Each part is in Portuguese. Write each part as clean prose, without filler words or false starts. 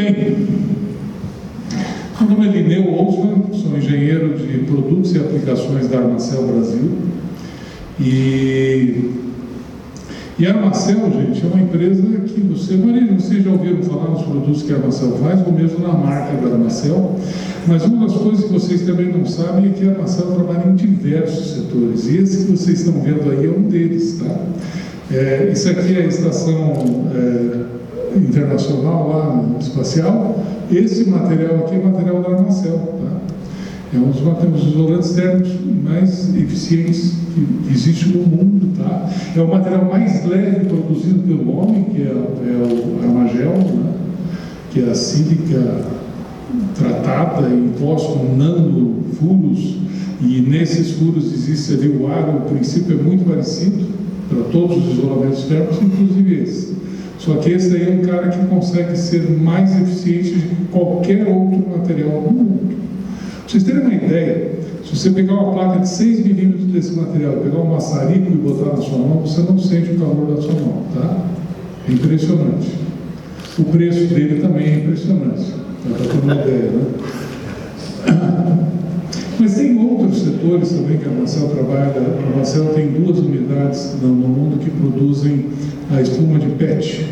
bem. Meu nome é Lineu Olsman, sou engenheiro de produtos e aplicações da Armacel Brasil. E a Armacel, gente, é uma empresa que vocês já ouviram falar nos produtos que a Armacel faz, ou mesmo na marca da Armacel. Mas uma das coisas que vocês também não sabem é que a Armacel trabalha em diversos setores. E esse que vocês estão vendo aí é um deles, tá? Isso aqui é a estação internacional lá espacial. Esse material aqui é material da Armacel, tá? É um dos isolantes térmicos mais eficientes que existe no mundo, tá? É o material mais leve produzido pelo homem, que é o Armagel, né? Que é a sílica tratada e imposta com nanofuros, e nesses furos existe ali o ar. O princípio é muito parecido para todos os isolamentos térmicos, inclusive esse. Só que esse aí é um cara que consegue ser mais eficiente de qualquer outro material no mundo. Para vocês terem uma ideia, se você pegar uma placa de 6 milímetros desse material, pegar um maçarico e botar na sua mão, você não sente o calor da sua mão, tá? É impressionante. O preço dele também é impressionante, para ter uma ideia, né? Mas tem outros setores também que a Armacel trabalha. A Armacel tem 2 unidades no mundo que produzem a espuma de PET.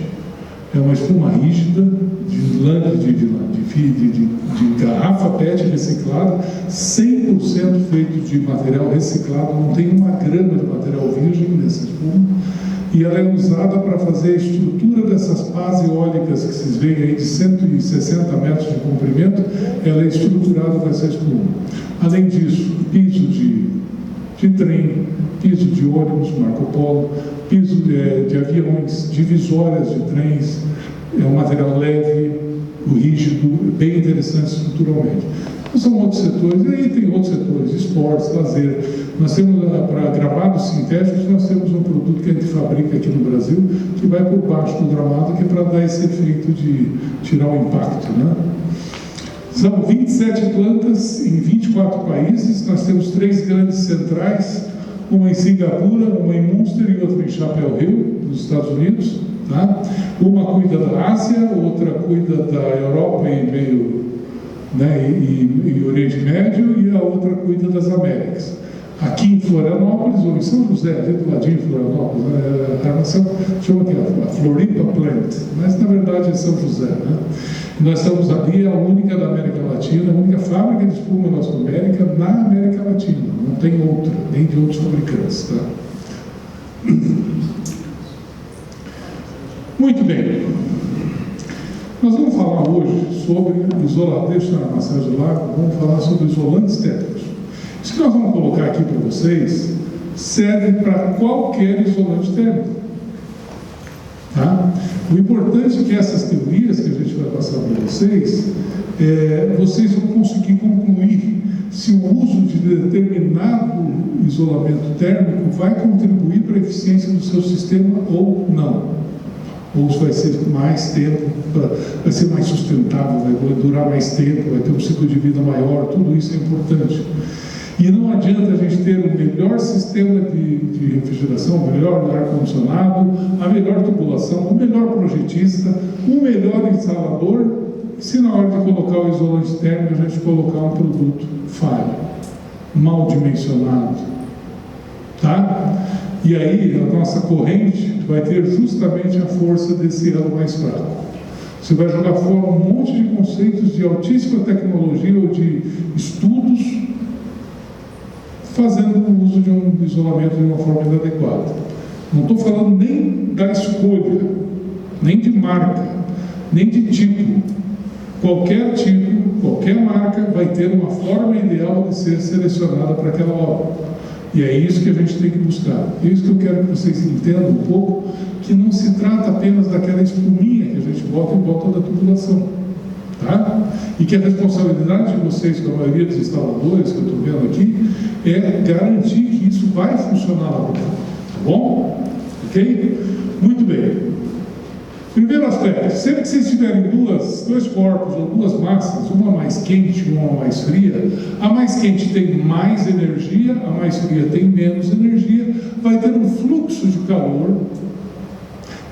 É uma espuma rígida de garrafa PET reciclada, 100% feito de material reciclado, não tem uma grama de material virgem nessa espuma, e ela é usada para fazer a estrutura dessas pás eólicas que vocês veem aí de 160 metros de comprimento. Ela é estruturada com essa espuma. Além disso, piso de trem, piso de ônibus, Marco Polo, piso de aviões, divisórias de trens. É um material leve, rígido, bem interessante estruturalmente. Então, são outros setores, e aí tem outros setores, esportes, lazer. Nós temos, para gramados sintéticos, nós temos um produto que a gente fabrica aqui no Brasil, que vai por baixo do gramado, que é para dar esse efeito de tirar o impacto, né? São 27 plantas em 24 países. Nós temos 3 grandes centrais, uma em Singapura, uma em Münster e outra em Chapel Hill, nos Estados Unidos, tá? Uma cuida da Ásia, outra cuida da Europa e meio, né, e Oriente Médio, e a outra cuida das Américas. Aqui em Florianópolis, ou em São José, ali do ladinho de Florianópolis, a Armacel chama aqui a Floripa Plant, mas na verdade é São José, né? Nós estamos ali, a única da América Latina, a única fábrica de espuma elastométrica na América Latina, não tem outra, nem de outros fabricantes, tá? Muito bem. Nós vamos falar hoje sobre isolador, deixa a Armacel de lado, vamos falar sobre isolantes térmicos. Isso que nós vamos colocar aqui para vocês serve para qualquer isolante térmico, tá? O importante é que essas teorias que a gente vai passar para vocês, vocês vão conseguir concluir se o uso de determinado isolamento térmico vai contribuir para a eficiência do seu sistema ou não. Ou se vai ser mais tempo, vai ser mais sustentável, vai durar mais tempo, vai ter um ciclo de vida maior, tudo isso é importante. E não adianta a gente ter o melhor sistema de refrigeração, o melhor ar-condicionado, a melhor tubulação, o melhor projetista, o melhor instalador, se na hora de colocar o isolante térmico a gente colocar um produto falho, mal dimensionado, tá? E aí a nossa corrente vai ter justamente a força desse elo mais fraco. Você vai jogar fora um monte de conceitos de altíssima tecnologia ou de estudos fazendo o uso de um isolamento de uma forma inadequada. Não estou falando nem da escolha, nem de marca, nem de tipo. Qualquer tipo, qualquer marca vai ter uma forma ideal de ser selecionada para aquela obra. E é isso que a gente tem que buscar. É isso que eu quero que vocês entendam um pouco, que não se trata apenas daquela espuminha que a gente bota em volta da tubulação, tá? E que a responsabilidade de vocês, com a maioria dos instaladores que eu estou vendo aqui, é garantir que isso vai funcionar lá dentro, tá bom? Ok? Muito bem. Primeiro aspecto, sempre que vocês tiverem dois corpos ou duas massas, uma mais quente e uma mais fria, a mais quente tem mais energia, a mais fria tem menos energia, vai ter um fluxo de calor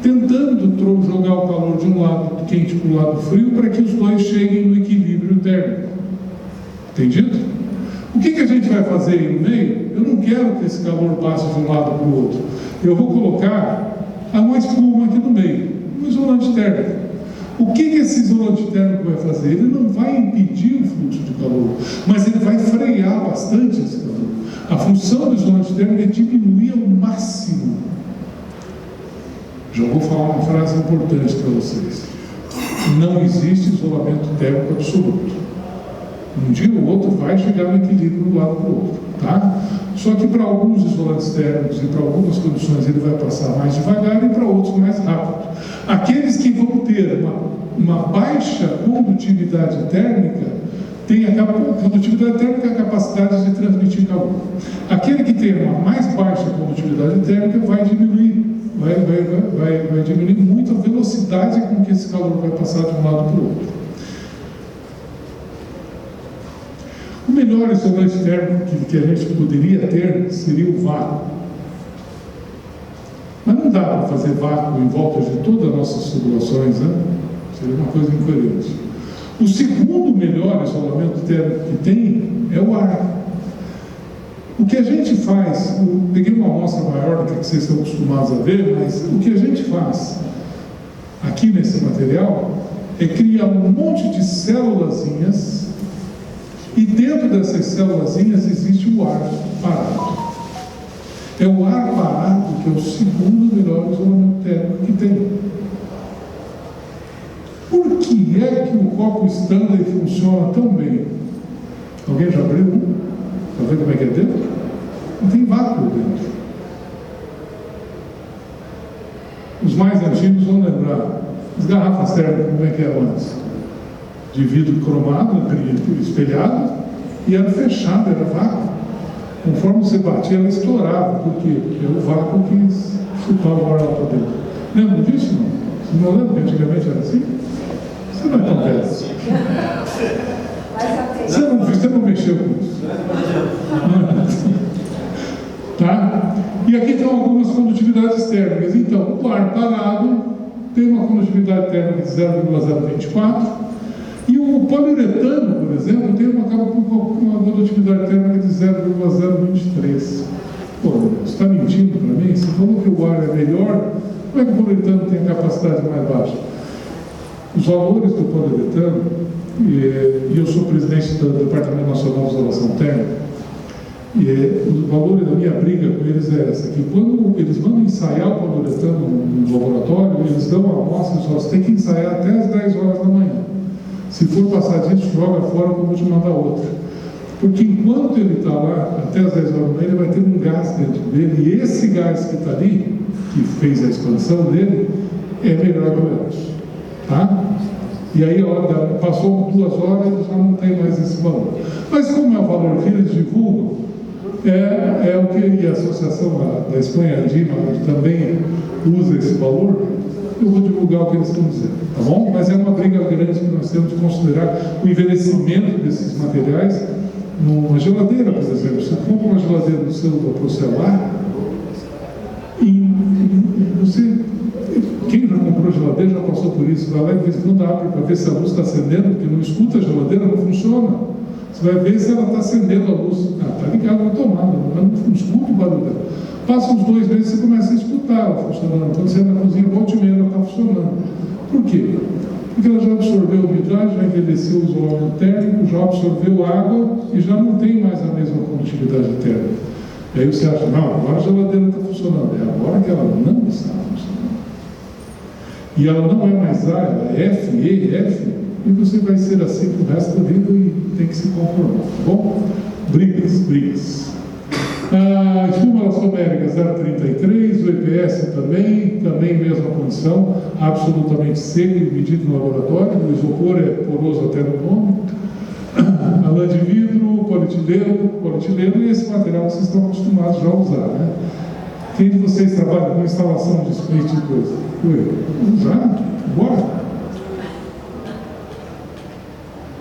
tentando jogar o calor de um lado quente para o lado frio, para que os dois cheguem no equilíbrio térmico. Entendido? O que a gente vai fazer aí no meio? Eu não quero que esse calor passe de um lado para o outro. Eu vou colocar uma espuma aqui no meio, um isolante térmico. O que esse isolante térmico vai fazer? Ele não vai impedir o fluxo de calor, mas ele vai frear bastante esse calor. A função do isolante térmico é diminuir ao máximo. Já vou falar uma frase importante para vocês. Não existe isolamento térmico absoluto. Um dia ou outro vai chegar no equilíbrio de um lado para o outro, tá? Só que para alguns isolantes térmicos e para algumas condições ele vai passar mais devagar e para outros mais rápido. Aqueles que vão ter uma baixa condutividade térmica tem a condutividade térmica, a capacidade de transmitir calor. Aquele que tem uma mais baixa condutividade térmica vai diminuir muito a velocidade com que esse calor vai passar de um lado para o outro. O melhor isolante térmico que a gente poderia ter seria o vácuo. Mas não dá para fazer vácuo em volta de todas as nossas tubulações, né? Seria uma coisa incoerente. O segundo melhor isolamento térmico que tem é o ar. O que a gente faz, eu peguei uma amostra maior do que vocês estão acostumados a ver, mas o que a gente faz aqui nesse material é criar um monte de célulazinhas. E dentro dessas célulazinhas existe o ar parado. É o ar parado que é o segundo melhor isolamento térmico que tem. Por que é que o copo Stanley funciona tão bem? Alguém já abriu um? Para ver como é que é dentro? Não tem vácuo dentro. Os mais antigos vão lembrar. As garrafas térmicas, como é que eram antes? De vidro cromado, espelhado, e era fechado, era vácuo. Conforme você batia, ela estourava. Por quê? Porque era o vácuo que chutava o ar lá para dentro. Lembra disso? Não? Você não lembra que antigamente era assim? Você não é tão velho. Você não mexeu com isso. Tá? E aqui estão algumas condutividades térmicas. Então, o ar parado tem uma condutividade térmica de 0,024. E o poliuretano, por exemplo, tem uma condutividade térmica de 0,023. Pô, você está mentindo para mim? Você falou que o ar é melhor, como é que o poliuretano tem a capacidade mais baixa? Os valores do poliuretano, e eu sou presidente do Departamento Nacional de Isolação Térmica, os valores da minha briga com eles é essa, que quando eles mandam ensaiar o poliuretano no laboratório, eles dão uma amostra e só você tem que ensaiar até as 10 horas da manhã. Se for passar disso, joga fora que eu vou te mandar outra. Porque enquanto ele está lá, até as 10 horas da manhã, ele vai ter um gás dentro dele, e esse gás que está ali, que fez a expansão dele, é melhor que o menos. Tá? E aí, passou 2 horas, já não tem mais esse valor. Mas como é o valor que eles divulgam, é o que a Associação da Espanha, a DIMA, também usa esse valor. Eu vou divulgar o que eles estão dizendo, tá bom? Mas é uma briga grande que nós temos de considerar o envelhecimento desses materiais numa geladeira, por exemplo. Você compra uma geladeira do seu celular e você, quem já comprou geladeira já passou por isso, vai lá e de vez em quando abre para ver se a luz está acendendo, porque não escuta a geladeira, não funciona. Você vai ver se ela está acendendo a luz. Está ligada na tomada, mas não escuta o barulho dela. Passa uns 2 meses e você começa a escutar ela funcionando. Quando você entra na cozinha, volta e meia, ela está funcionando. Por quê? Porque ela já absorveu umidade, já envelheceu o isolamento térmico, já absorveu água e já não tem mais a mesma condutividade térmica. E aí você acha, não, agora a geladeira está funcionando. É agora que ela não está funcionando. E ela não é mais A, ela é F, E, F, e você vai ser assim pro resto da vida e tem que se conformar, tá bom? Brigas. A espuma elastomérica 0,33, o EPS também mesma condição, absolutamente seco e medido no laboratório, o isopor é poroso até no nome, a lã de vidro, polietileno e esse material que vocês estão acostumados já a usar, né? Quem de vocês trabalha com instalação de split e coisa? Usar? Bora?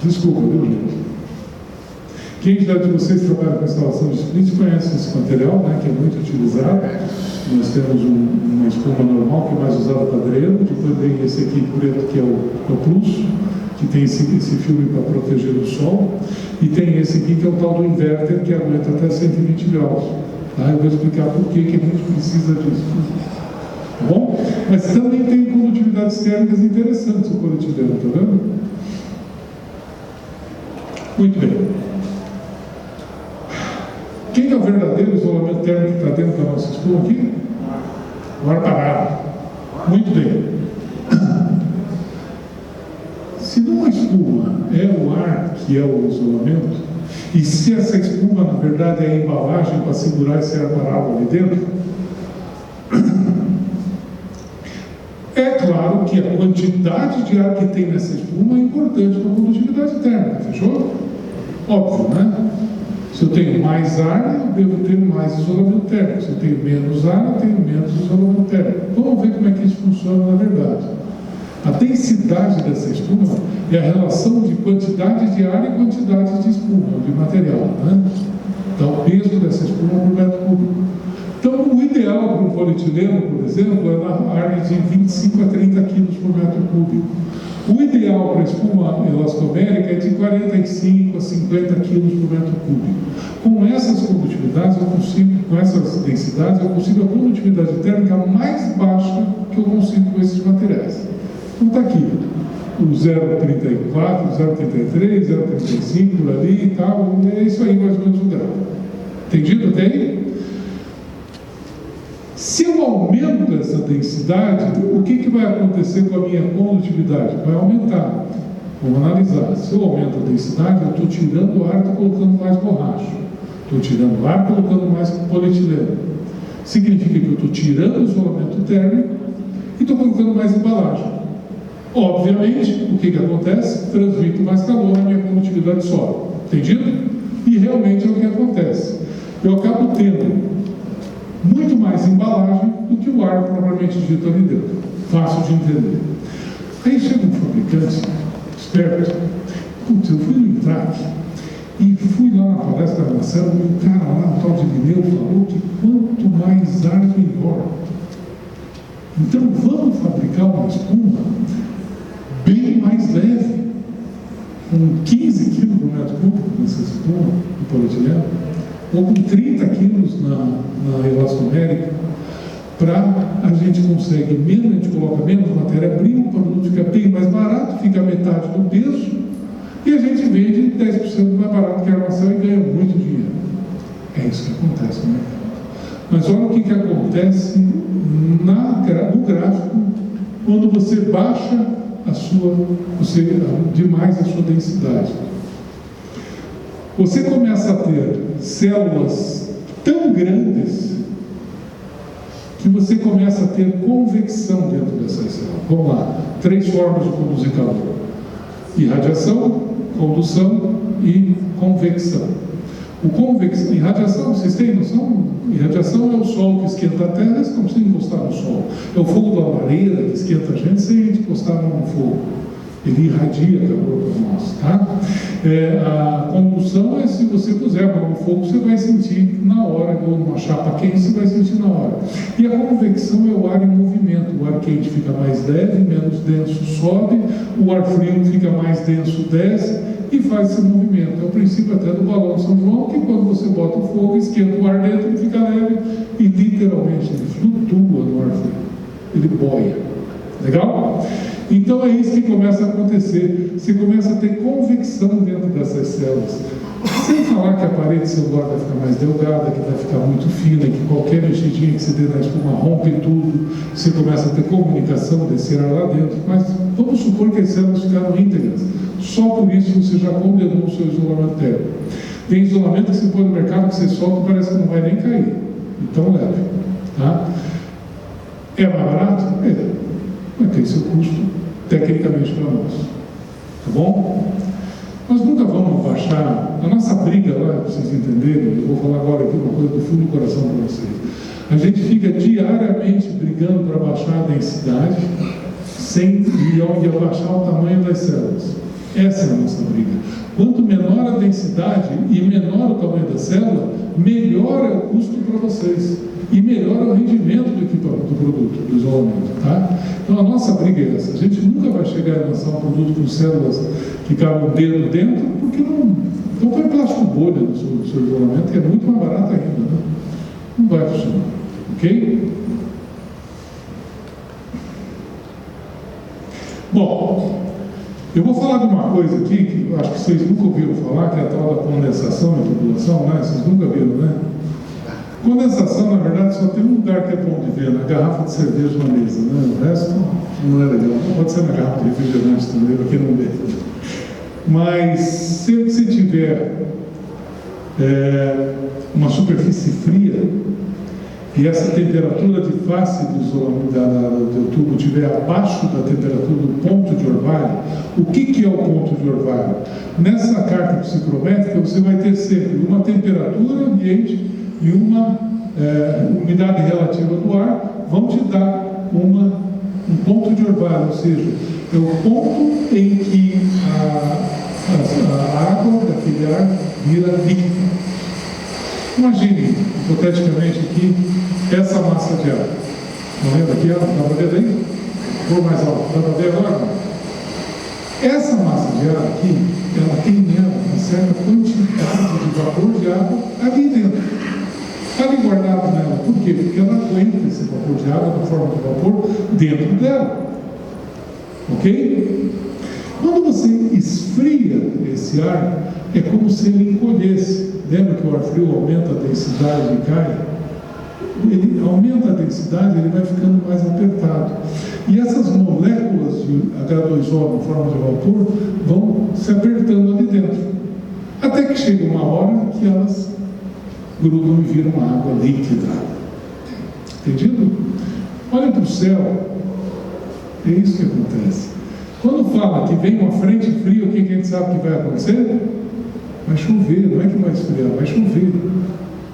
Desculpa, viu, gente? Quem já de vocês trabalha com instalação de split conhece esse material, né, que é muito utilizado. Nós temos uma espuma normal, que é mais usada para padreiro, depois vem esse aqui preto, que é o Plus, que tem esse filme para proteger do sol, e tem esse aqui que é o tal do inverter, que aguenta até 120 graus. Tá? Eu vou explicar por que a gente precisa disso. Tá bom? Mas também tem condutividades térmicas interessantes o polietileno, tá vendo? Muito bem. Quem é o verdadeiro isolamento térmico que está dentro da nossa espuma aqui? O ar parado. Muito bem. Se numa espuma é o ar que é o isolamento, e se essa espuma, na verdade, é a embalagem para segurar esse ar parado ali dentro, é claro que a quantidade de ar que tem nessa espuma é importante para a condutividade térmica, fechou? Óbvio, né? Se eu tenho mais ar, eu devo ter mais isolamento térmico. Se eu tenho menos ar, eu tenho menos isolamento térmico. Vamos ver como é que isso funciona na verdade. A densidade dessa espuma é a relação de quantidade de ar e quantidade de espuma, de material, né? Então, o peso dessa espuma por metro cúbico. Então, o ideal para um polietileno, por exemplo, é na área de 25 a 30 quilos por metro cúbico. O ideal para a espuma elastomérica é de 45 a 50 quilos por metro cúbico. Com essas condutividades, com essas densidades, eu consigo a condutividade térmica mais baixa que eu consigo com esses materiais. Então está aqui, o 0,34, 0,33, 0,35 por ali e tal, é isso aí mais ou menos o grau. Entendido até aí? Se eu aumento essa densidade, o que vai acontecer com a minha condutividade? Vai aumentar. Vamos analisar. Se eu aumento a densidade, eu estou tirando ar e estou colocando mais borracha. Estou tirando ar e colocando mais polietileno. Significa que eu estou tirando o isolamento térmico e estou colocando mais embalagem. Obviamente, o que acontece? Transmito mais calor, a minha condutividade sobe. Entendido? E realmente é o que acontece. Eu acabo tendo muito mais embalagem do que o ar propriamente dito ali dentro. Fácil de entender. Aí chega um fabricante esperto. Putz, eu fui no Intrac e fui lá na palestra da Marcelo e o cara lá, o tal de Lineu, falou que quanto mais ar, melhor. Então vamos fabricar uma espuma bem mais leve, com 15 quilos por metro cúbico nessa espuma, de polietileno, ou com 30 quilos na elastomérica, para a gente conseguir menos, a gente coloca menos matéria-prima, o produto fica bem mais barato, fica a metade do peso, e a gente vende 10% mais barato que a armação e ganha muito dinheiro. É isso que acontece no mercado. Mas olha o que acontece no gráfico, quando você baixa demais a sua densidade. Você começa a ter células tão grandes que você começa a ter convecção dentro dessas células. Vamos lá, 3 formas de conduzir calor: irradiação, condução e convecção. Irradiação, vocês têm noção? Irradiação é o sol que esquenta a terra, você não precisa encostar no sol. É o fogo da lareira que esquenta a gente sem a gente encostar no fogo. Ele irradia calor para nós, tá? A condução é se você puser a mão no fogo, você vai sentir na hora, ou numa chapa quente, você vai sentir na hora. E a convecção é o ar em movimento. O ar quente fica mais leve, menos denso sobe, o ar frio fica mais denso desce e faz esse movimento. É o princípio até do balão de São João, que quando você bota o fogo, esquenta o ar dentro, ele fica leve e literalmente ele flutua no ar frio. Ele boia. Legal? Então é isso que começa a acontecer. Você começa a ter convecção dentro dessas células. Sem falar que a parede celular vai ficar mais delgada, que vai ficar muito fina, que qualquer mexidinha que você dê na espuma rompe tudo. Você começa a ter comunicação desse ar lá dentro. Mas vamos supor que as células ficaram íntegras. Só por isso você já condenou o seu isolamento térmico. Tem isolamento que você põe no mercado, que você solta e parece que não vai nem cair. Então leve. Tá? É mais barato? É. Mas tem seu custo tecnicamente para nós. Tá bom? Nós nunca vamos baixar. A nossa briga lá, para vocês entenderem, eu vou falar agora aqui uma coisa do fundo do coração para vocês. A gente fica diariamente brigando para baixar a densidade e abaixar o tamanho das células. Essa é a nossa briga. Quanto menor a densidade e menor o tamanho da célula, melhor é o custo para vocês e melhor é o rendimento do equipamento, do produto, do isolamento, tá? Então a nossa briga é essa. A gente nunca vai chegar a lançar um produto com células que cabem um dedo dentro, porque não... Então põe plástico bolha no seu isolamento, que é muito mais barato ainda, né? Não vai funcionar, ok? Bom, eu vou falar de uma coisa aqui que eu acho que vocês nunca ouviram falar, que é a tal da condensação e tubulação, né? Vocês nunca viram, né? Condensação, na verdade, só tem um lugar que é bom de ver, na garrafa de cerveja na mesa, né? O resto não é legal. Pode ser na garrafa de refrigerante também, para quem não vê. Mas sempre que você tiver uma superfície fria e essa temperatura de face do isolamento do tubo estiver abaixo da temperatura do ponto de orvalho, o que é o ponto de orvalho? Nessa carta psicrométrica você vai ter sempre uma temperatura ambiente e uma umidade relativa do ar, vão te dar um ponto de orvalho, ou seja, é o ponto em que a água daquele ar vira líquida. Imagine, hipoteticamente, aqui, essa massa de ar. Estão vendo aqui? Dá para ver daí? Vou mais alto. Dá para ver agora? Essa massa de ar aqui, ela tem nela uma certa quantidade de vapor de água ali dentro. Está ali guardado nela. Por quê? Porque ela aguenta esse vapor de água, na forma de vapor, dentro dela. Ok? Quando você esfria esse ar, é como se ele encolhesse. Lembra que o ar frio aumenta a densidade e cai? Ele aumenta a densidade, ele vai ficando mais apertado. E essas moléculas de H2O na forma de vapor vão se apertando ali dentro. Até que chega uma hora que elas grudam e viram água líquida. Entendido? Olhem para o céu. É isso que acontece. Quando fala que vem uma frente fria, o que a gente sabe que vai acontecer? Vai chover, não é que vai esfriar, vai chover.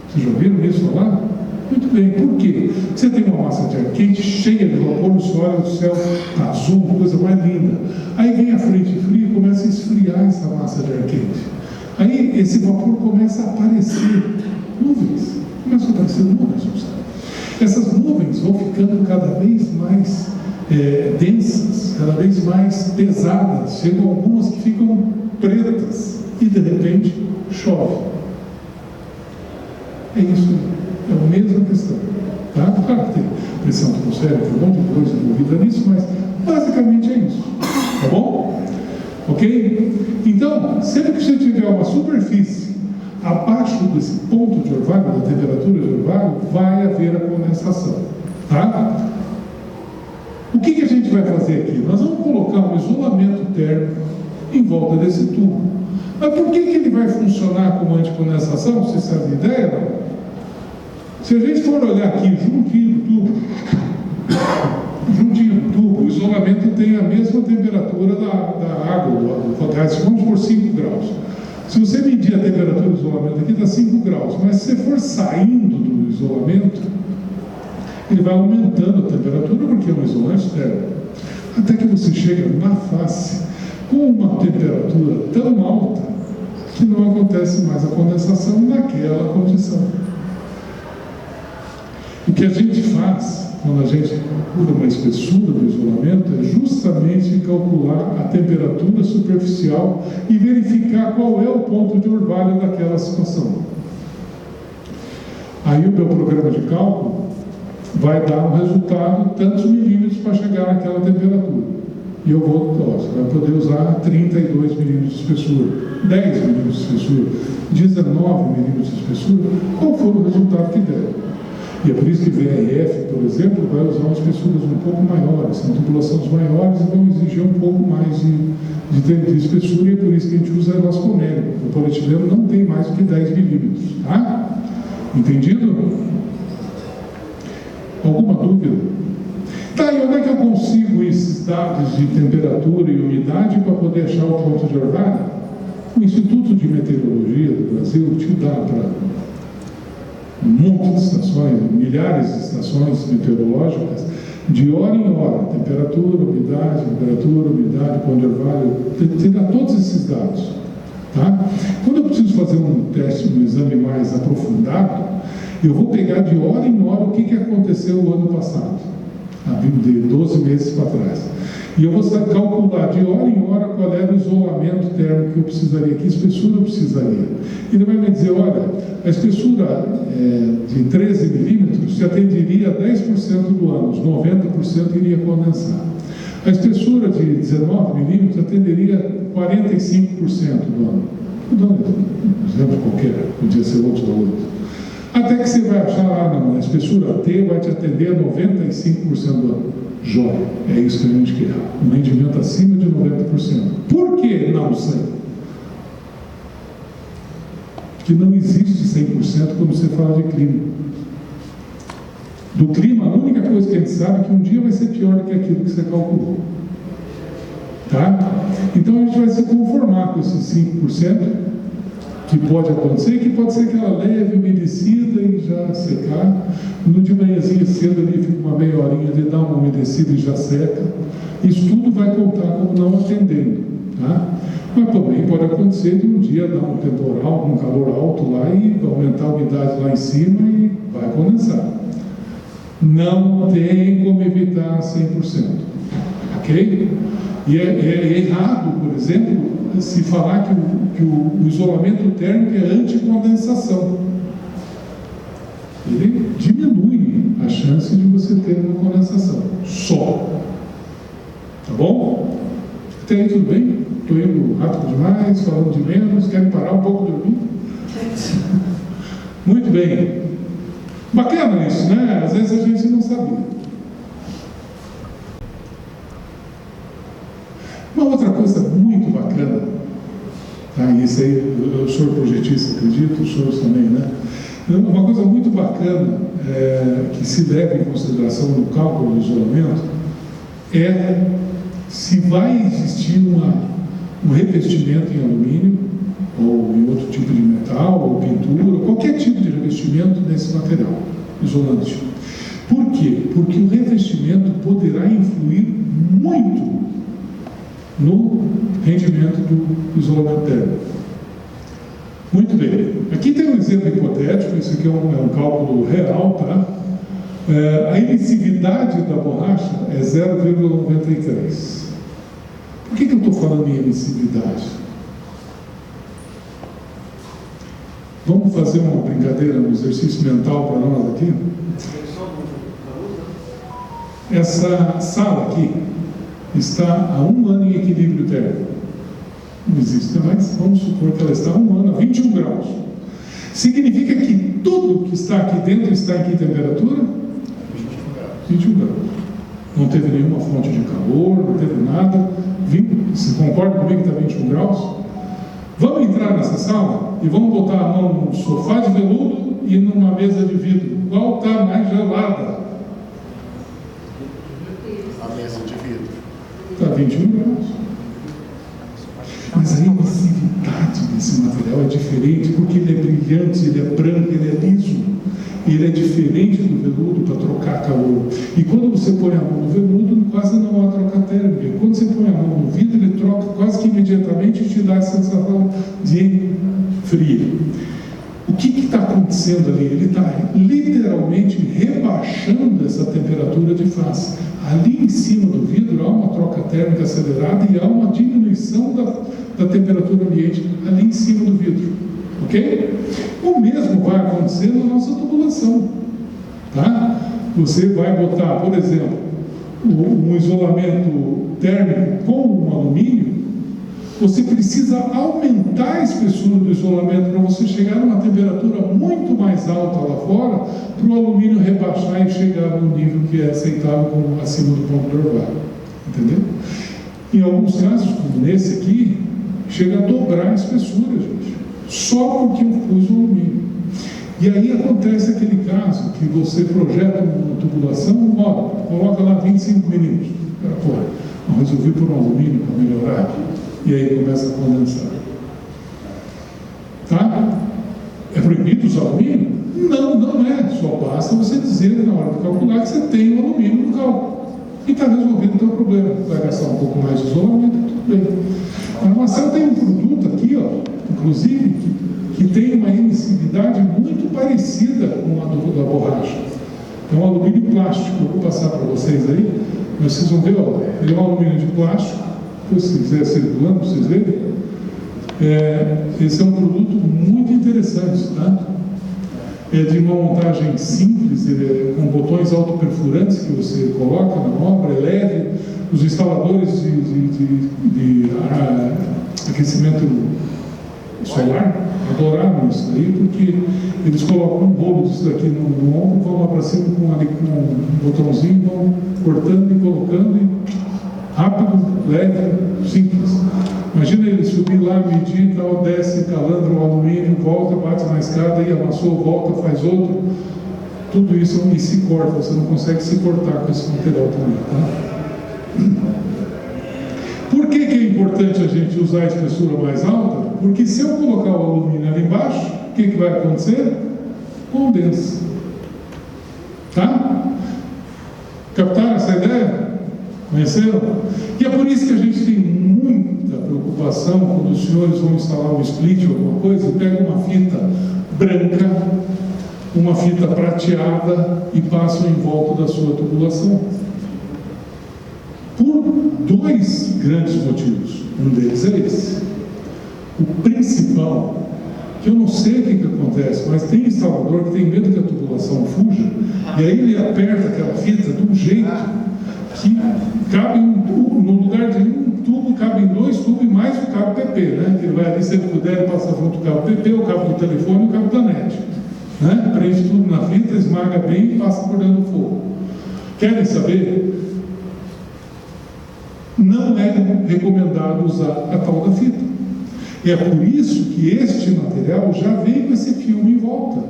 Vocês já ouviram isso falar? Muito bem, por quê? Você tem uma massa de ar quente cheia de vapor, você olha o céu tá azul, coisa mais linda. Aí vem a frente fria e começa a esfriar essa massa de ar quente. Aí esse vapor começa a aparecer nuvens. Começam a aparecer nuvens, sabe? Essas nuvens vão ficando cada vez mais densas, cada vez mais pesadas. Chegam algumas que ficam pretas e de repente chove. É isso, é a mesma questão. Tá? Claro que tem pressão atmosférica, um monte de coisa envolvida nisso, mas basicamente é isso. Tá bom? Ok? Então, sempre que você tiver uma superfície abaixo desse ponto de orvalho, da temperatura de orvalho, vai haver a condensação. Tá? O que a gente vai fazer aqui? Nós vamos colocar um isolamento térmico em volta desse tubo. Mas por que ele vai funcionar como anticondensação? Vocês sabem a ideia? Não? Se a gente for olhar aqui, juntinho do tubo, o isolamento tem a mesma temperatura da água, do gás, vamos por 5 graus. Se você medir a temperatura do isolamento aqui, dá 5 graus, mas se você for saindo do isolamento, ele vai aumentando a temperatura, porque é um isolante térmico, até que você chega na face com uma temperatura tão alta que não acontece mais a condensação naquela condição. O que a gente faz quando a gente calcula uma espessura do isolamento é justamente calcular a temperatura superficial e verificar qual é o ponto de orvalho daquela situação. Aí o meu programa de cálculo vai dar um resultado tantos milímetros para chegar naquela temperatura. E eu vou, você vai poder usar 32 milímetros de espessura, 10 milímetros de espessura, 19 milímetros de espessura, qual for o resultado que der. E é por isso que VRF, por exemplo, vai usar umas espessuras um pouco maiores, são tubulações maiores e vão exigir um pouco mais de espessura, e é por isso que a gente usa elastomérico. O polietileno não tem mais do que 10 milímetros, tá? Entendido? Alguma dúvida? Tá, e onde é que eu consigo esses dados de temperatura e umidade para poder achar o ponto de orvalho? O Instituto de Meteorologia do Brasil te dá para um monte de estações, milhares de estações meteorológicas, de hora em hora, temperatura, umidade, pão de orvalho, terá todos esses dados. Tá? Quando eu preciso fazer um teste, um exame mais aprofundado, eu vou pegar de hora em hora o que aconteceu o ano passado, de 12 meses para trás. E eu vou calcular de hora em hora qual era o isolamento térmico que eu precisaria, que espessura eu precisaria. Ele vai me dizer, olha, a espessura de 13 milímetros se atenderia a 10% do ano, os 90% iria condensar. A espessura de 19 milímetros atenderia a 45% do ano. Vou dar um exemplo qualquer, podia ser outro valor. Até que você vai achar lá, não, a espessura T vai te atender a 95% do ano. Jóia, é isso que a gente quer. Um rendimento acima de 90%. Por que não sei? Porque não existe 100% quando você fala de clima. Do clima, a única coisa que a gente sabe é que um dia vai ser pior do que aquilo que você calculou. Tá? Então a gente vai se conformar com esses 5%, que pode acontecer, que pode ser aquela leve umedecida e já secar. No de manhãzinha cedo ali fica uma meia horinha de dar uma umedecida e já seca. Isso tudo vai contar como não atendendo. Tá? Mas também pode acontecer de um dia dar um temporal, um calor alto lá e aumentar a umidade lá em cima e vai condensar. Não tem como evitar 100%. Ok? E é errado, por exemplo, se falar que o isolamento térmico é anticondensação. Ele diminui a chance de você ter uma condensação. Só. Tá bom? Até aí tudo bem? Estou indo rápido demais, falando de menos, querem parar um pouco de dormir? Muito bem. Bacana isso, né? Às vezes a gente não sabia. Uma outra coisa muito bacana, tá? Isso aí, eu sou projetista, acredito, os senhores também, né? Uma coisa muito bacana que se leva em consideração no cálculo do isolamento é se vai existir um revestimento em alumínio ou em outro tipo de metal, ou pintura, ou qualquer tipo de revestimento nesse material isolante. Por quê? Porque o revestimento poderá influir muito no rendimento do isolamento térmico. Muito bem. Aqui tem um exemplo hipotético, isso aqui é um cálculo real, tá? A emissividade da borracha é 0,93. Por que eu estou falando em emissividade? Vamos fazer uma brincadeira, um exercício mental para nós aqui? Essa sala aqui está há 1 ano em equilíbrio térmico. Não existe, mas vamos supor que ela está há 1 ano a 21 graus. Significa que tudo que está aqui dentro está em que temperatura? 21 graus. Não teve nenhuma fonte de calor, não teve nada. Você concorda comigo que está 21 graus? Vamos entrar nessa sala e vamos botar a mão num sofá de veludo e numa mesa de vidro. Qual está mais gelada? A mesa de vidro. Está 21 graus. Mas a emissividade desse material é diferente, porque ele é brilhante, ele é branco, ele é liso. Ele é diferente do veludo para trocar calor. E quando você põe a mão no veludo, quase não há troca térmica. Quando você põe a mão no vidro, ele troca quase que imediatamente e te dá a sensação de frio. O que está acontecendo ali? Ele está literalmente rebaixando essa temperatura de face. Ali em cima do vidro há uma troca térmica acelerada e há uma diminuição da temperatura ambiente ali em cima do vidro. Ok? O mesmo vai acontecer na nossa tubulação. Tá? Você vai botar, por exemplo, um isolamento térmico com um alumínio. Você precisa aumentar a espessura do isolamento para você chegar a uma temperatura muito mais alta lá fora, para o alumínio rebaixar e chegar no nível que é aceitável como acima do ponto de orvalho. Entendeu? Em alguns casos, como nesse aqui, chega a dobrar a espessura, gente, só porque eu pus o alumínio. E aí acontece aquele caso que você projeta uma tubulação, ó, coloca lá 25 milímetros. Pô, eu resolvi pôr um alumínio para melhorar. E aí começa a condensar. Tá? É proibido usar alumínio? Não, não é. só basta você dizer na hora de calcular que você tem o alumínio no cálculo. E está resolvido o teu problema. Vai gastar um pouco mais de isolamento, tudo bem. A armação tem um produto aqui, ó, inclusive, que tem uma emissividade muito parecida com a da borracha. É um alumínio plástico. Eu vou passar para vocês aí, mas vocês vão ver, ó, ele é um alumínio de plástico. Se quiser circulando, para vocês verem. Esse é um produto muito interessante, tá? É de uma montagem simples, com botões autoperfurantes que você coloca na obra, é leve. Os instaladores de aquecimento solar adoraram isso aí, porque eles colocam um rolo disso daqui no ombro, vão lá para cima com um botãozinho, vão cortando e colocando, e rápido, leve, simples. Imagina ele subir lá, medir e tal, desce, calandra o alumínio, volta, bate na escada e amassou, volta, faz outro. Tudo isso e se corta, você não consegue se cortar com esse material também, tá? Por que é importante a gente usar a espessura mais alta? Porque se eu colocar o alumínio ali embaixo, o que vai acontecer? Condensa. Tá? Captaram essa ideia? Conheceram? E é por isso que a gente tem muita preocupação quando os senhores vão instalar um split ou alguma coisa e pegam uma fita branca, uma fita prateada e passam em volta da sua tubulação. Por dois grandes motivos. Um deles é esse. O principal, que eu não sei o que acontece, mas tem instalador que tem medo que a tubulação fuja, e aí ele aperta aquela fita de um jeito que cabe um tubo, no lugar de um tubo, cabem dois tubos e mais o cabo PP, né? Que ele vai ali, se ele puder, ele passa junto o cabo PP, o cabo do telefone e o cabo da net. Né? Prende tudo na fita, esmaga bem e passa por dentro do fogo. Querem saber? Não é recomendado usar a tal da fita. E é por isso que este material já vem com esse filme em volta.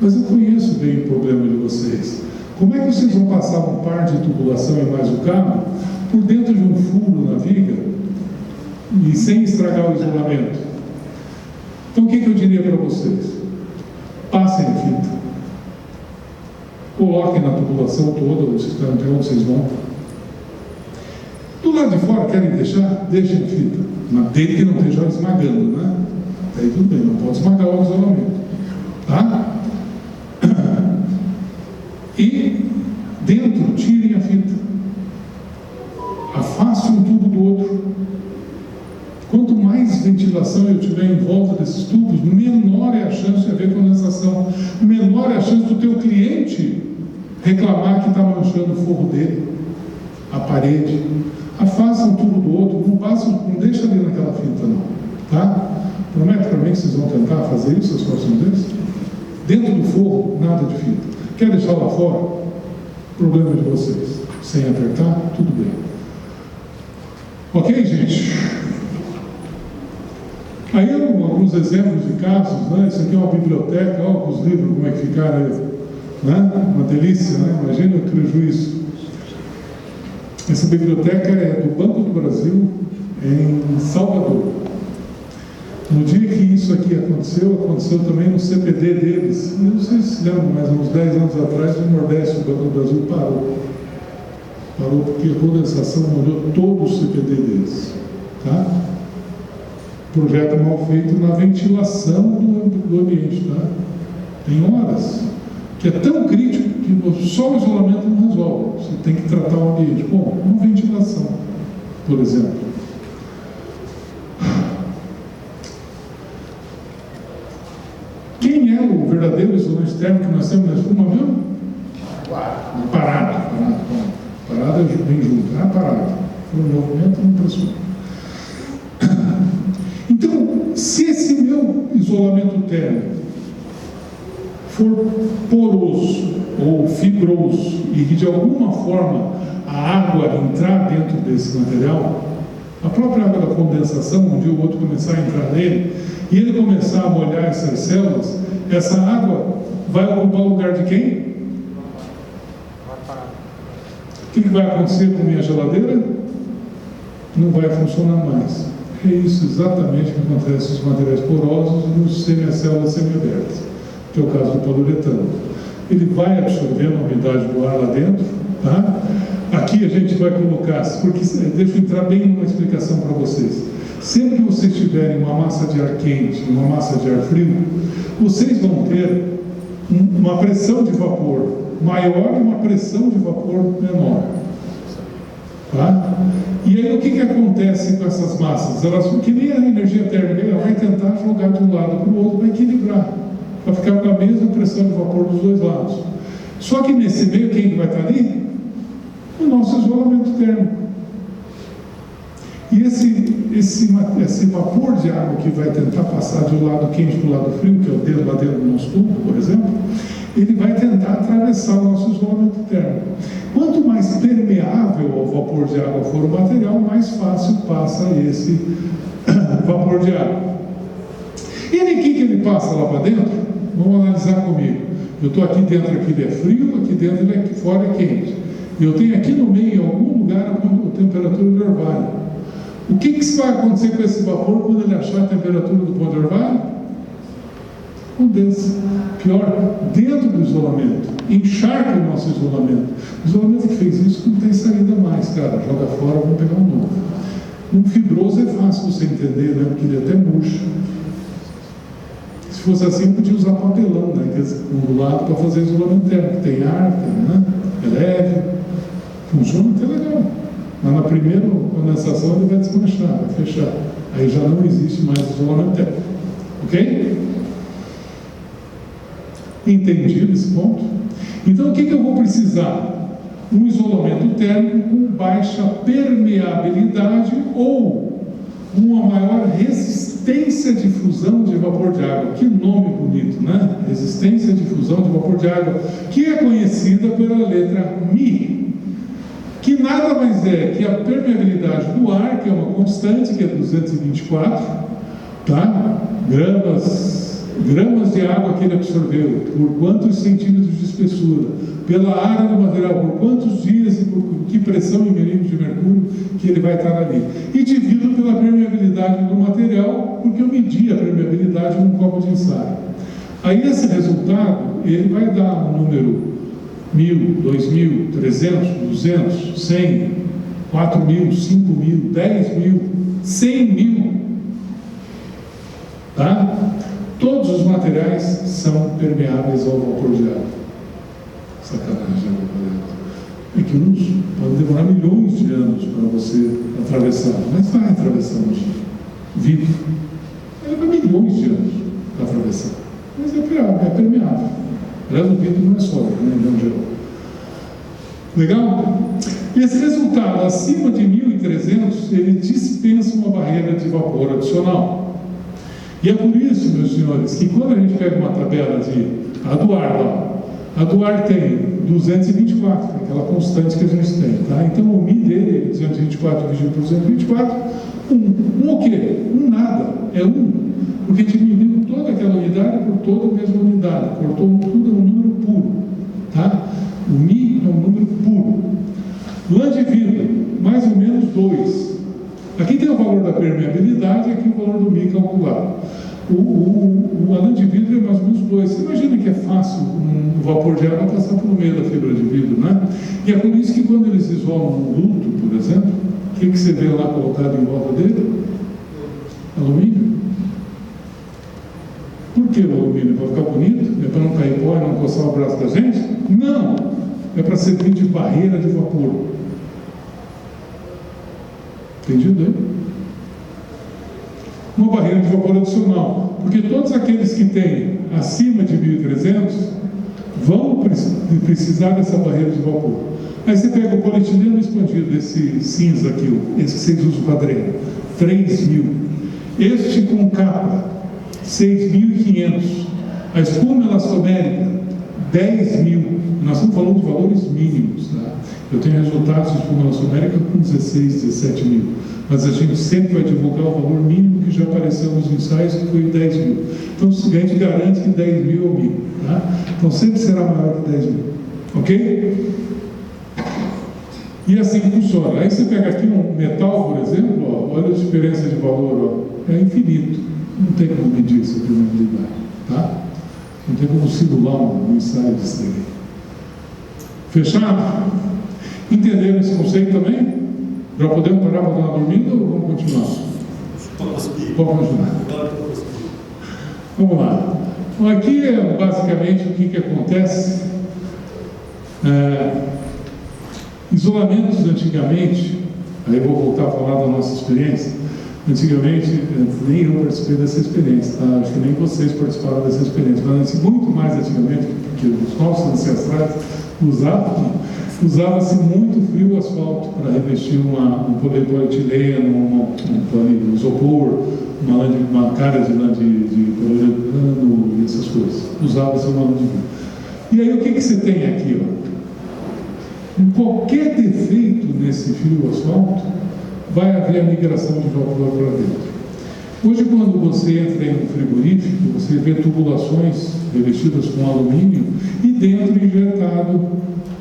Mas eu conheço bem o problema de vocês. Como é que vocês vão passar um par de tubulação e mais o cabo por dentro de um furo na viga e sem estragar o isolamento? Então o que eu diria para vocês? Passem a fita. Coloquem na tubulação toda, vocês estão até onde vocês vão. Do lado de fora, querem deixar? Deixem a fita. Mas desde que não esteja esmagando, né? Aí tudo bem, não pode esmagar o isolamento. Tá? E dentro, tirem a fita. Afaste um tubo do outro. Quanto mais ventilação eu tiver em volta desses tubos, menor é a chance de haver condensação. Menor é a chance do teu cliente reclamar que está manchando o forro dele, a parede. Afasta um tubo do outro, não deixa ali naquela fita não, tá? Promete para mim que vocês vão tentar fazer isso as próximas vezes? Dentro do forro, nada de fita. Quer deixar lá fora? Problema de vocês. Sem apertar, tudo bem. Ok, gente? Aí alguns exemplos de casos, né? Isso aqui é uma biblioteca, olha os livros como é que ficaram aí, né? Uma delícia, né? Imagina o prejuízo. Essa biblioteca é do Banco do Brasil, em Salvador. No dia que isso aqui aconteceu também no CPD deles. Eu não sei se lembram, mas uns 10 anos atrás, no Nordeste, o Banco do Brasil parou. Parou porque a condensação molhou todo o CPD deles. Tá? Projeto mal feito na ventilação do ambiente. Tá? Tem horas que é tão crítico que só o isolamento não resolve. Você tem que tratar o ambiente. Bom, uma ventilação, por exemplo. Quem é o verdadeiro isolante térmico que nós temos na espuma mesmo? Parado. Parado vem junto. Parado. Foi um movimento, não pressão. Então, se esse meu isolamento térmico for poroso ou fibroso e que de alguma forma a água entrar dentro desse material, a própria água da condensação, um dia ou outro começar a entrar nele, e ele começar a molhar essas células, essa água vai ocupar o lugar de quem? O que vai acontecer com a minha geladeira? Não vai funcionar mais. É isso exatamente que acontece com os materiais porosos e nos células semiabertas. que é o caso do poliuretano. Ele vai absorvendo a umidade do ar lá dentro, tá? Aqui a gente vai colocar, porque deixa eu entrar bem numa explicação para vocês. Sempre que vocês tiverem uma massa de ar quente e uma massa de ar frio, vocês vão ter uma pressão de vapor maior e uma pressão de vapor menor. Tá? E aí o que acontece com essas massas? Elas, que nem a energia térmica, ela vai tentar jogar de um lado para o outro para equilibrar, para ficar com a mesma pressão de vapor dos dois lados. Só que nesse meio, quem vai estar ali? O nosso isolamento térmico. E esse vapor de água que vai tentar passar de um lado quente para o lado frio, que é o dedo lá dentro do nosso tubo, por exemplo, ele vai tentar atravessar o nosso isolamento térmico. Quanto mais permeável ao vapor de água for o material, mais fácil passa esse vapor de água. E aqui que ele passa lá para dentro, vamos analisar comigo. Eu estou aqui dentro, aqui ele é frio, aqui dentro ele aqui fora é quente. E eu tenho aqui no meio, em algum lugar, a temperatura do orvalho. O que vai acontecer com esse vapor quando ele achar a temperatura do ponto de orvalho? Condensa. Pior, dentro do isolamento, encharca o nosso isolamento. O isolamento que fez isso não tem saída mais, cara. Joga fora, vamos pegar um novo. Um fibroso é fácil você entender, né? Porque ele até murcha. Se fosse assim, podia usar papelão, né? Do lado para fazer isolamento térmico. Tem ar, tem, né? É leve, funciona até legal. Mas na primeira condensação ele vai desmanchar, vai fechar. Aí já não existe mais isolamento térmico. Ok? Entendido esse ponto? Então o que eu vou precisar? Um isolamento térmico com baixa permeabilidade ou uma maior resistência de fusão de vapor de água. Que nome bonito, né? Resistência de fusão de vapor de água, que é conhecida pela letra Mi, que nada mais é que a permeabilidade do ar, que é uma constante, que é 224, tá? Gramas de água que ele absorveu, por quantos centímetros de espessura, pela área do material, por quantos dias e por que pressão em milímetros de mercúrio que ele vai estar ali. E divido pela permeabilidade do material, porque eu medi a permeabilidade num copo de ensaio. Aí esse resultado, ele vai dar um número 1.000, 2.000, 300, 200, 100, 4.000, 5.000, 10.000, 100.000. Tá? Todos os materiais são permeáveis ao vapor de água. Sacanagem, é que uns podem demorar milhões de anos para você atravessar, mas vai atravessar um dia. Vidro, ele vai milhões de anos para atravessar, mas é permeável. Aliás, o vidro não é sólido, né, em geral. Legal? E esse resultado, acima de 1.300, ele dispensa uma barreira de vapor adicional. E é por isso, meus senhores, que quando a gente pega uma tabela a do ar lá, a do ar tem 224, aquela constante que a gente tem, tá? Então o Mi dele, 224 dividido por 224, 1 o quê? Nada, é 1, porque diminuiu toda aquela unidade por toda a mesma unidade, cortou tudo, é um número puro, tá? O Mi é um número puro. Lã de vidro, mais ou menos 2. Aqui tem o valor da permeabilidade e aqui o valor do Mi calculado. O lã de vidro é mais ou menos 2. Você imagina que é fácil um vapor de água passar pelo meio da fibra de vidro, né? E é por isso que quando eles isolam um luto, por exemplo, o que você vê lá colocado em volta dele? Alumínio. Por que o alumínio? Para ficar bonito? É para não cair pó e não coçar o braço da gente? Não! É para servir de barreira de vapor. Entendido aí? Uma barreira de vapor adicional, porque todos aqueles que têm acima de 1.300 vão precisar dessa barreira de vapor. Aí você pega o polietileno expandido, esse cinza aqui, esse que vocês usam para dreno, 3.000. Este com capa, 6.500. A espuma elastomérica, 10.000. Nós estamos falando de valores mínimos, tá? Eu tenho resultados de espuma elastomérica com 16, 17.000. Mas a gente sempre vai divulgar o valor mínimo que já apareceu nos ensaios, que foi 10.000. Então, a gente garante que 10.000 é o mínimo, tá? Então, sempre será maior que 10.000. Ok? E assim funciona. Aí você pega aqui um metal, por exemplo, ó, olha a diferença de valor, ó, é infinito. Não tem como medir essa permeabilidade, tá? Não tem como simular um ensaio de sangue. Fechado? Entenderam esse conceito também? Já podemos parar para dar uma dormida ou vamos continuar? Vamos continuar. Vamos lá. Então, aqui é basicamente o que acontece. Isolamentos antigamente, aí eu vou voltar a falar da nossa experiência. Antigamente, nem eu participei dessa experiência, tá? Acho que nem vocês participaram dessa experiência, mas muito mais antigamente, porque os nossos ancestrais usava-se muito frio o asfalto para revestir um polietileno, um isopor, uma cara de poliuretano e essas coisas. Usava-se uma lã de vidro. E aí o que você tem aqui? Qualquer defeito nesse fio asfalto, vai haver a migração de vapor para dentro. Hoje, quando você entra em um frigorífico, você vê tubulações revestidas com alumínio e dentro injetado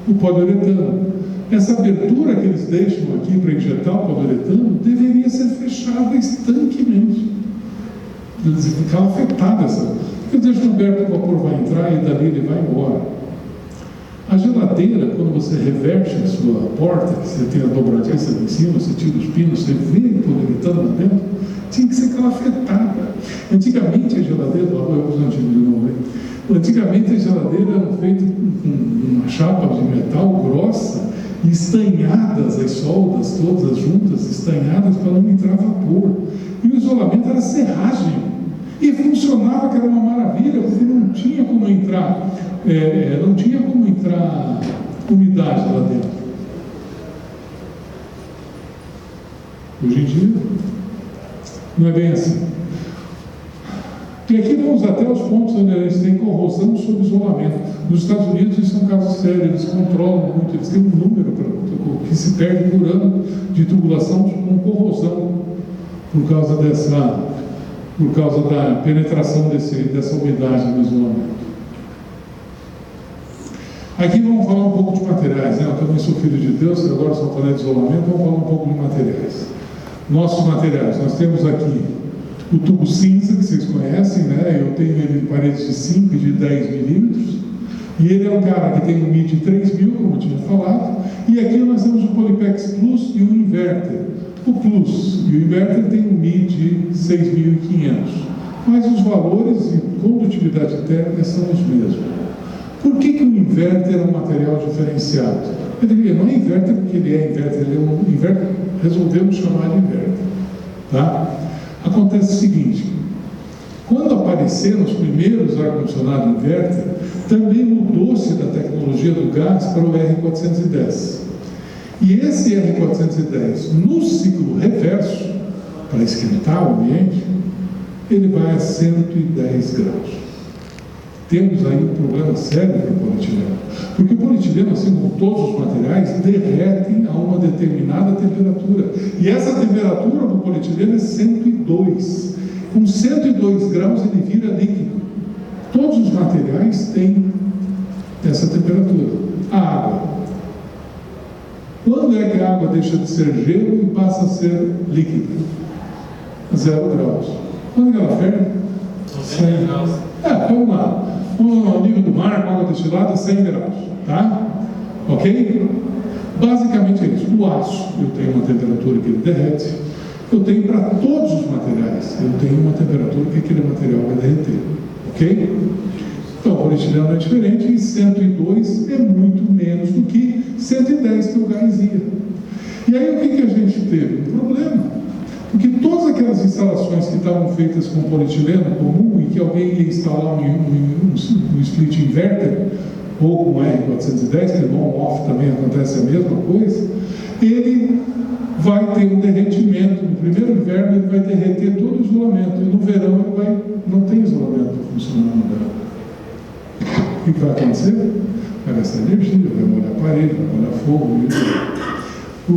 o poliuretano. Essa abertura que eles deixam aqui para injetar o poliuretano deveria ser fechada estanquemente. Ficava afetada essa. Porque deixa aberto, o vapor vai entrar e dali ele vai embora. A geladeira, quando você reverte a sua porta, que você tem a dobradiça em cima, você tira os pinos, você vê o poliuretano lá dentro, tinha que ser calafetada. Antigamente a geladeira, antigamente a geladeira era feita com uma chapa de metal grossa, e estanhadas as soldas, todas juntas, estanhadas para não entrar vapor. E o isolamento era serragem. E funcionava, que era uma maravilha, porque não tinha como entrar, umidade lá dentro. Hoje em dia, não é bem assim. E aqui vamos até os pontos onde eles têm corrosão sob isolamento. Nos Estados Unidos isso é um caso sério, eles controlam muito, eles têm um número que se perde por ano de tubulação com corrosão, por causa da penetração dessa umidade no isolamento. Aqui vamos falar um pouco de materiais, né? Eu também sou filho de Deus, agora só falei de isolamento, vamos falar um pouco de materiais. Nossos materiais, nós temos aqui o tubo cinza, que vocês conhecem, né? Eu tenho ele de paredes de 5 e de 10 milímetros, e ele é um cara que tem um MI de 3.000, como eu tinha falado, e aqui nós temos o Polypex Plus e o Inverter. O Plus e o Inverter tem um MI de 6.500, mas os valores de condutividade térmica são os mesmos. Por que o Inverter é um material diferenciado? Ele não é Inverter porque ele é Inverter, ele é um Inverter, resolvemos chamar de Inverter. Tá? Acontece o seguinte, quando apareceram os primeiros ar-condicionados Inverter, também mudou-se da tecnologia do gás para o R410. E esse R410, no ciclo reverso, para esquentar o ambiente, ele vai a 110 graus. Temos aí um problema sério para o polietileno, porque o polietileno, assim como todos os materiais, derretem a uma determinada temperatura, e essa temperatura do polietileno é 102. Com 102 graus ele vira líquido. Todos os materiais têm essa temperatura. A água. Quando é que a água deixa de ser gelo e passa a ser líquida? 0 graus. Quando é que ela ferve? 100 graus. Vamos lá. O nível do mar, com água destilada, 100 graus. Tá? Ok? Basicamente é isso. O aço, eu tenho uma temperatura que ele derrete. Eu tenho para todos os materiais, eu tenho uma temperatura que aquele material vai derreter. Ok? Então, o polietileno é diferente, e 102 é muito menos do que 110 que o gás ia. E aí o que a gente teve? Um problema. Porque todas aquelas instalações que estavam feitas com polietileno comum e que alguém ia instalar um split inverter, ou com R410, que no on-off também acontece a mesma coisa, ele vai ter um derretimento. No primeiro inverno ele vai derreter todo o isolamento, e no verão ele não tem isolamento para funcionar no verão. O que vai acontecer? Vai gastar energia, vai molhar a parede, vai molhar fogo. O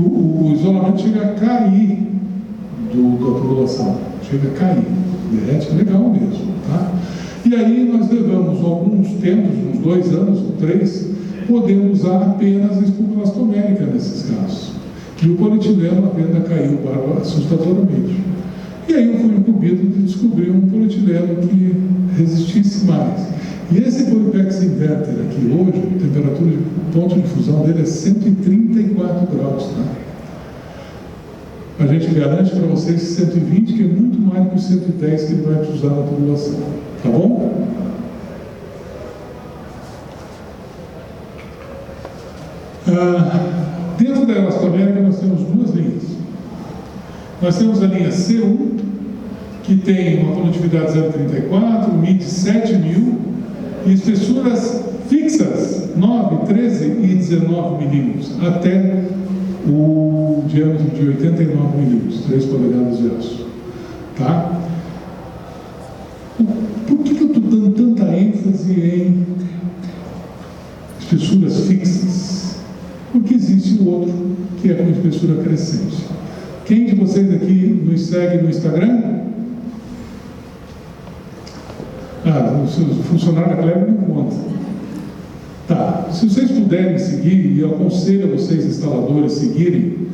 isolamento chega a cair da tubulação, chega a cair, derrete legal mesmo, tá? E aí nós levamos alguns tempos, uns 2 anos ou 3, podendo usar apenas a espuma elastomérica nesses casos. E o polietileno, a venda caiu assustadoramente. E aí eu fui incumbido de descobrir um polietileno que resistisse mais. E esse Polypex Inverter aqui hoje, a temperatura de ponto de fusão dele é 134 graus, tá? A gente garante para vocês 120, que é muito mais do que 110 que ele vai usar na tubulação, tá bom? Dentro da Elastomérica nós temos duas linhas. Nós temos a linha C1, que tem uma condutividade 0,34, MID 7.000 e espessuras fixas 9, 13 e 19 milímetros, até o diâmetro de 89 milímetros, 3 polegadas de aço. Tá? Por que eu estou dando tanta ênfase em espessuras fixas? Porque existe o outro, que é com espessura crescente. Quem de vocês aqui nos segue no Instagram? O funcionário da Kleber não conta. Tá, se vocês puderem seguir, e eu aconselho a vocês, instaladores, seguirem,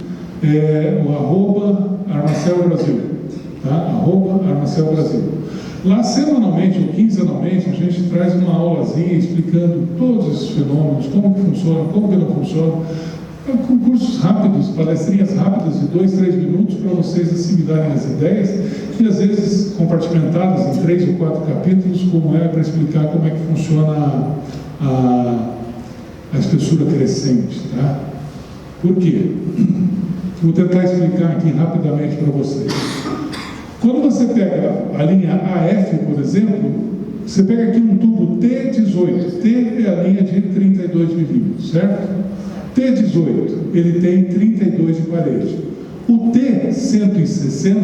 o @ArmacelBrasil, tá? @ArmacelBrasil. Lá, semanalmente ou quinzenalmente, a gente traz uma aulazinha explicando todos esses fenômenos, como que funciona, como que não funciona, com cursos rápidos, palestrinhas rápidas de 2, 3 minutos para vocês assimilarem as ideias e às vezes compartimentadas em 3 ou 4 capítulos, como é para explicar como é que funciona a espessura crescente, tá? Por quê? Vou tentar explicar aqui rapidamente para vocês. Quando você pega a linha AF, por exemplo, você pega aqui um tubo T18. T é a linha de 32 milímetros, certo? T18, ele tem 32 de parede. O T160,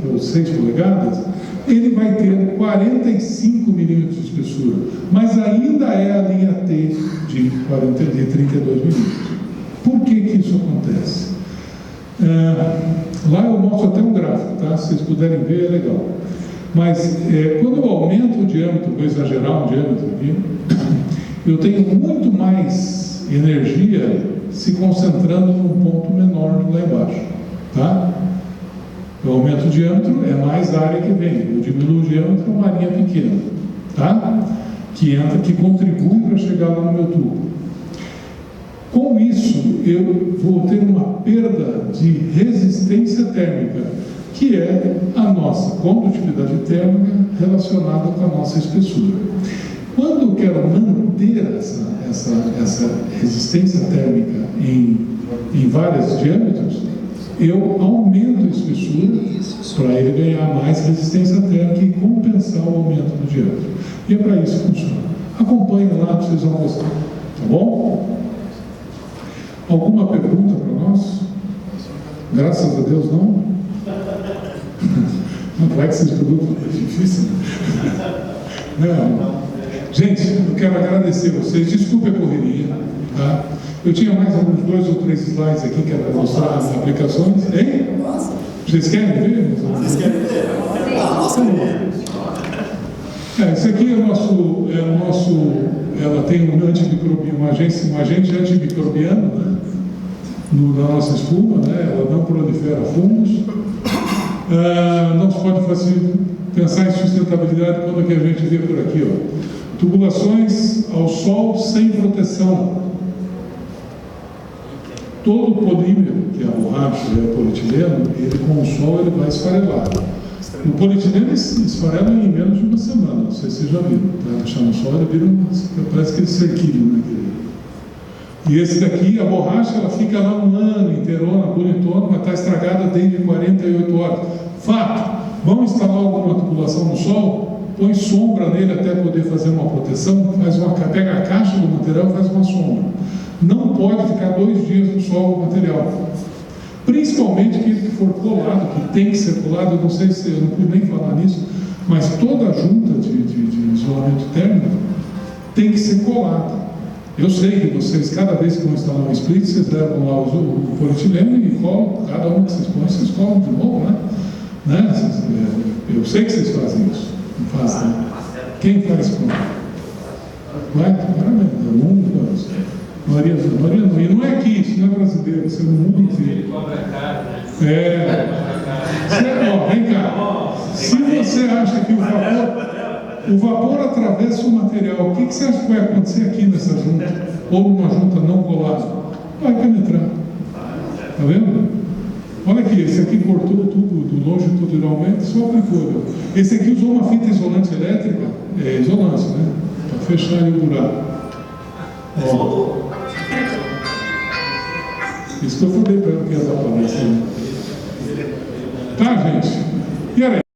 que é os 6 polegadas, ele vai ter 45 milímetros de espessura, mas ainda é a linha T de 32 milímetros. Por que isso acontece? Lá eu mostro até um gráfico, tá? Se vocês puderem ver, é legal. Mas quando eu aumento o diâmetro, vou exagerar o diâmetro aqui, eu tenho muito mais energia se concentrando num ponto menor lá embaixo, tá? Eu aumento o diâmetro, é mais área que vem. Eu diminuo o diâmetro, é uma linha pequena, tá? Que contribui para chegar lá no meu tubo. Com isso, eu vou ter uma perda de resistência térmica, que é a nossa condutividade térmica relacionada com a nossa espessura. Quando eu quero manter essa resistência térmica em vários diâmetros, eu aumento a espessura para ele ganhar mais resistência térmica e compensar o aumento do diâmetro. E é para isso que funciona. Acompanhe lá, vocês vão gostar. Tá bom? Alguma pergunta para nós? Graças a Deus, não? Não vai que seja produto difícil. Não. Gente, eu quero agradecer a vocês. Desculpe a correria, tá? Eu tinha mais alguns 2 ou 3 slides aqui que era para mostrar as aplicações. Hein? Vocês querem ver? Vocês querem ver? Esse aqui é o nosso, ela tem um agente antimicrobiano, né, na nossa espuma, né, ela não prolifera fungos. Não se pode pensar em sustentabilidade quando que a gente vê por aqui, ó. Tubulações ao sol sem proteção. Todo o polímero, que é a borracha, é polietileno, ele com o sol ele vai esfarelar. O polietileno esfarela em menos de uma semana, não sei se vocês já viram. Para deixar no sol, ele vira parece aquele cerquilho, né? E esse daqui, a borracha, ela fica lá um ano inteirona, bonitona, mas está estragada desde 48 horas. Fato, vão instalar alguma tubulação no sol, põe sombra nele até poder fazer uma proteção, pega a caixa do material e faz uma sombra. Não pode ficar 2 dias no sol o material. Principalmente aquele que for colado, que tem que ser colado, eu não sei se eu não pude nem falar nisso, mas toda a junta de isolamento térmico tem que ser colada. Eu sei que vocês, cada vez que vão instalar um split, vocês levam lá o polietileno e colam, cada um que vocês põem, vocês colam de novo, né? Eu sei que vocês fazem isso. Não fazem, né? Quem faz como? Vai, Maria, e não é aqui, isso não é brasileiro, isso é no mundo inteiro. Vem cá. Se você acha que o favor. O vapor atravessa o material. O que você acha que vai acontecer aqui nessa junta? Ou numa junta não colada? Vai penetrar. Está vendo? Olha aqui, esse aqui cortou o tubo longitudinalmente, só aplicou. Esse aqui usou uma fita isolante elétrica, isolância, né? Para fechar ali o buraco. Ó. Isso que eu falei para ela que ia dar palestra. Tá, gente? E aí?